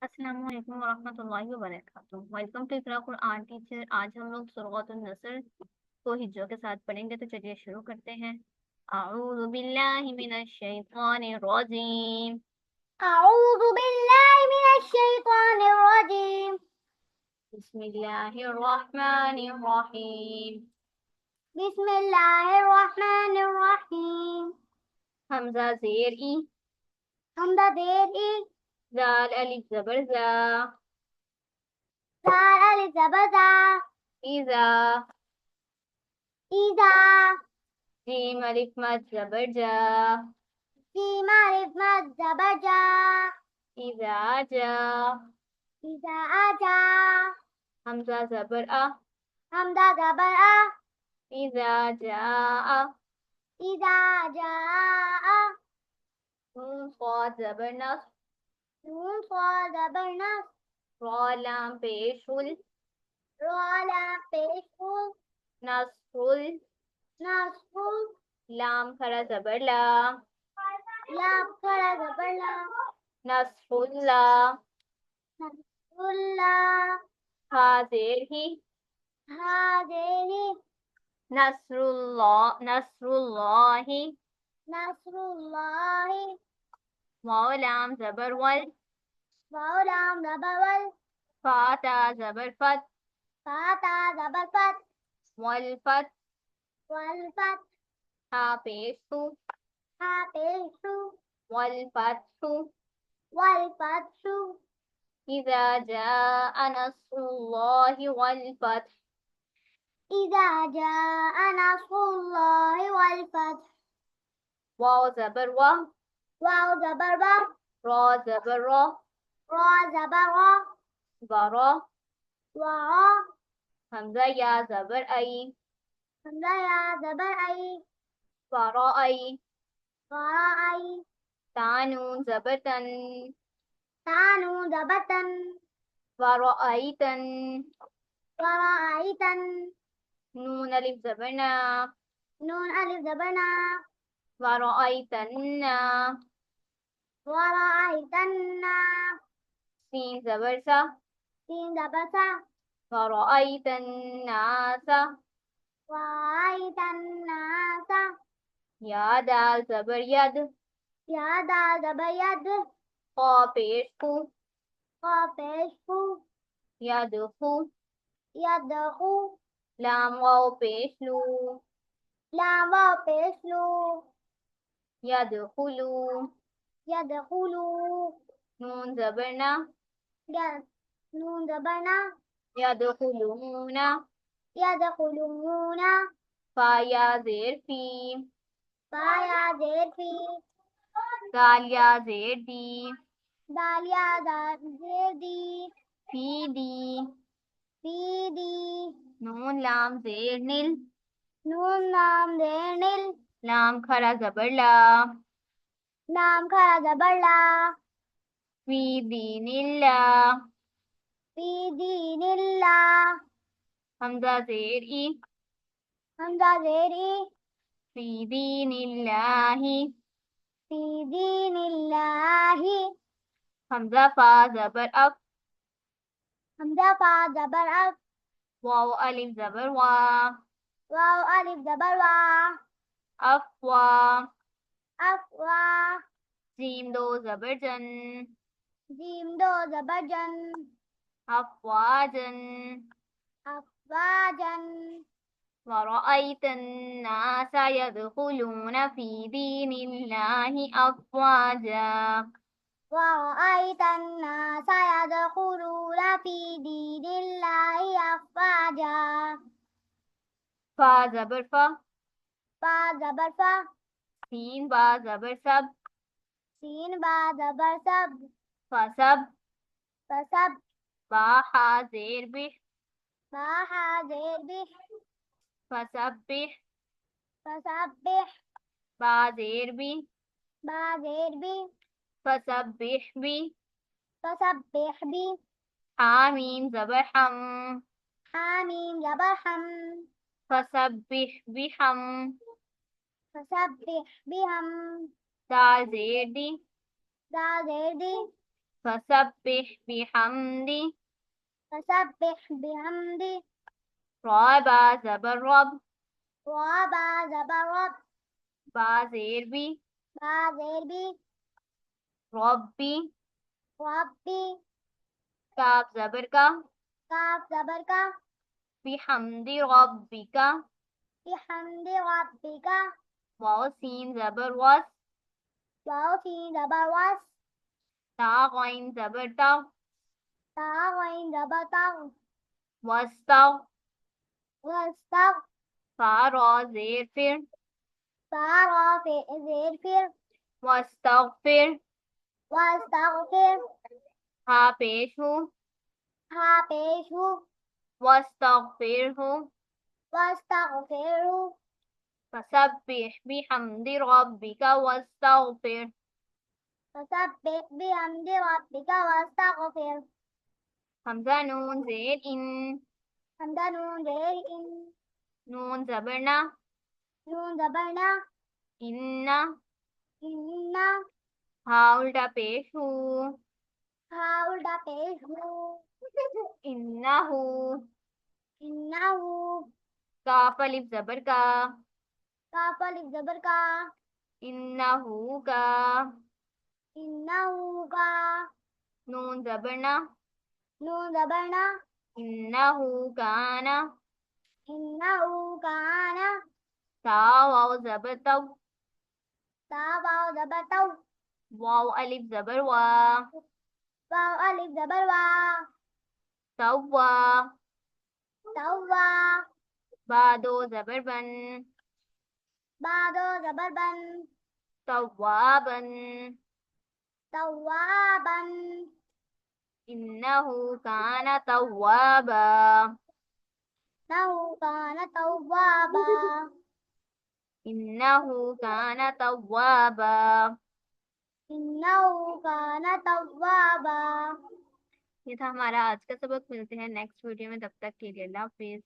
अस्सलाम वालेकुम वरहमतुल्लाहि वबरकातुहू। Welcome to Iqra Quran teacher. आज हम लोग सूरतुन नसर को हिज्जों के साथ पढ़ेंगे, तो चलिए शुरू करते हैं। अऊज़ु बिल्लाहि मिनश शैतानिर रजीम। अऊज़ु बिल्लाहि मिनश शैतानिर रजीम। बिस्मिल्लाहिर रहमानिर रहीम। बिस्मिल्लाहिर रहमानिर रहीम। हमजा ज़ेर ई, हमजा देर ई, जाल अलिफ ज़बर जा, ज़ाल अलिफ ज़बर ज़ा, इज़ा, इज़ा, जीम अलिफ मद ज़बर जा, जीम अलिफ मद ज़बर जा, इज़ा जा, इज़ा आजा, हमजा ज़बर आ, हमजा ज़बर आ, इज़ा जा, इज़ा जा, नून क़ाफ ज़बर नस, नून क़ाफ ज़बर नस, रा लाम पेशुल, रा लाम पेशुल, नस्रुल, नस्रुल, लाम खरा ज़बर ला, लाम खरा ज़बर ला, नस्रुल्ला, नस्रुल्लाह, हा ज़ेर ही, हाज़िरी, नस्रुल्लाही, नस्रुल्लाहि, वाव लाम ज़बर वल, वाव लाम ज़बर वल, फाता ज़बर फत, फाता ज़बर फत, वल फत, वल फत, हा पेशु, हा पेशु, वल फतु, वल फतु, इज़ा जाअ नस्रुल्लाहि वल फतह, इज़ा जाअ नस्रुल्लाहि वल फतह, वाव ज़बर वा, वाव ज़बर वा, रा ज़बर रा, रा ज़बर रा, वरा, वरा, हमजा या ज़बर आई, हमज़ा या ज़बर आई, वरा आई, वराई, तानून ज़बर तन, तानू ज़बर तन, वरा आई तन, वराइतन, नून अलिफ ज़बर ना, नून अलिफ ज़बर ना, वरा आई तन्ना, वराइतन्ना, सीन ज़बर सा, सीन ज़बर सा, वरा आई तन्नासा, वराइतन्नासा, या दाल ज़बर यद, या दाल ज़बर यद, क़ा पेश कु, क़ा पेश कु, यदखु, यदखु, लाम वाव पेश लू, लाम वाव पेश लू, यदखुलू, यदखुलू, नून ज़बर ना, नून ज़बर ना, यदखुलूना, यदखुलूना, फा या ज़ेर फी, फाया ज़ेर फी, दाल या ज़ेर दी, दालिया ज़ेर दी, फी दी, फी दी, नून लाम ज़ेर निल, नून नाम ज़ेर निल, लाम खरा ज़बर ला, नाम खरा ज़बर ला, फी दीनिल्ला, फी दीनिल्लाह, हमजा ज़ेर ई, हमज़ा ज़ेर ई, फी दीनिल्लाही, फी दीनिल्लाहि, हमजा फा ज़बर अफ, हमज़ा फा ज़बर अफ, वाव अलिफ ज़बर वा, वाव अलिफ ज़बर वा, अफ़वा, अफ़वा, जीम दो ज़बर जन, जीम दो ज़बर जन, अफ़वाजन, अफ़वाजन, वरअयत अन्नास यदखुलून फी दीनिल्लाहि अफ़वाजा, वरअयत अन्नास यदखुलून फी दीनिल्लाहि अफ़वाजा, फा ज़बर फा, फा ज़बर फा, सीन बा ज़बर सब, सीन बा ज़बर सब, फसब, फसब, बा हा ज़ेर बिह, बा हा ज़ेर बिह, फसब्बिह, फसब्बिह, बा ज़ेर बी, बा ज़ेर बी, फसब्बिह बी, फसब्बिह बी, हामीम ज़बर हम, हामीम ज़बर हम, फसब्बिह बिहम, फसब्बिह बिहम, दाल ज़ेर दी, दाल ज़ेर दी, फसब्बिह बिहम्दी, फसब्बिह बिहम्दी, रॉ बा ज़बर रब, वा बा ज़बर रब, बा ज़ेर बी, बा ज़ेर बी, रब्बी, रब्बी, काफ ज़बर का, काफ ज़बर का, बिहम्दी रब्बिका, बिहम्दी रब्बिका, वाव सीन ज़बर वस, वाव सीन ज़बर वस, ता गैन ज़बर ता, ता गैन ज़बर ता, वस्तव, वस्तग, फा रॉ ज़ेर फिर, फा रा ज़ेर फिर, वस्तगफिर, वस्तगफिर, हा पेश हूँ, हा पेश हूँ, वस्तगफिर हूँ, वस्तगफिरहु, फसब्बिह बिहम्दी रब्बिका वस्तगफिर, फसब्बिह बिहम्दि रब्बिका वस्तगफिर, हमजा नून ज़ेर इन, हमदा नून ज़ेर इन, नून ज़बर ना, नून ज़बर ना, इन्ना, इन्ना, हा उल्टा पेश हूँ, हा उल्टा पेश हूँ, इन्नहु, इन्नहु, काफ अलिफ ज़बर का, काफ अलिफ ज़बर का, इन्नहु का, इन्नहु का, नून ज़बर ना, नून ज़बर ना, इन्नहु काना, इन्नहु काना, ता वाव ज़बर तव, ता वाव ज़बर तौ, वाव अलिफ ज़बर वा, वाव अलिफ ज़बर वा, तव्वा, तौवा, बा दो ज़बर बन, बा दो ज़बर बन, तव्वाबन, तौवाबन, इन्नहु काना तव्वाबा, नहु कान तौवाबा, इन्नहु काना तव्वाबा। इन्नहु कान तौवाबा। ये था हमारा आज का सबक। मिलते हैं नेक्स्ट वीडियो में, तब तक के लिए अल्लाह हाफिज।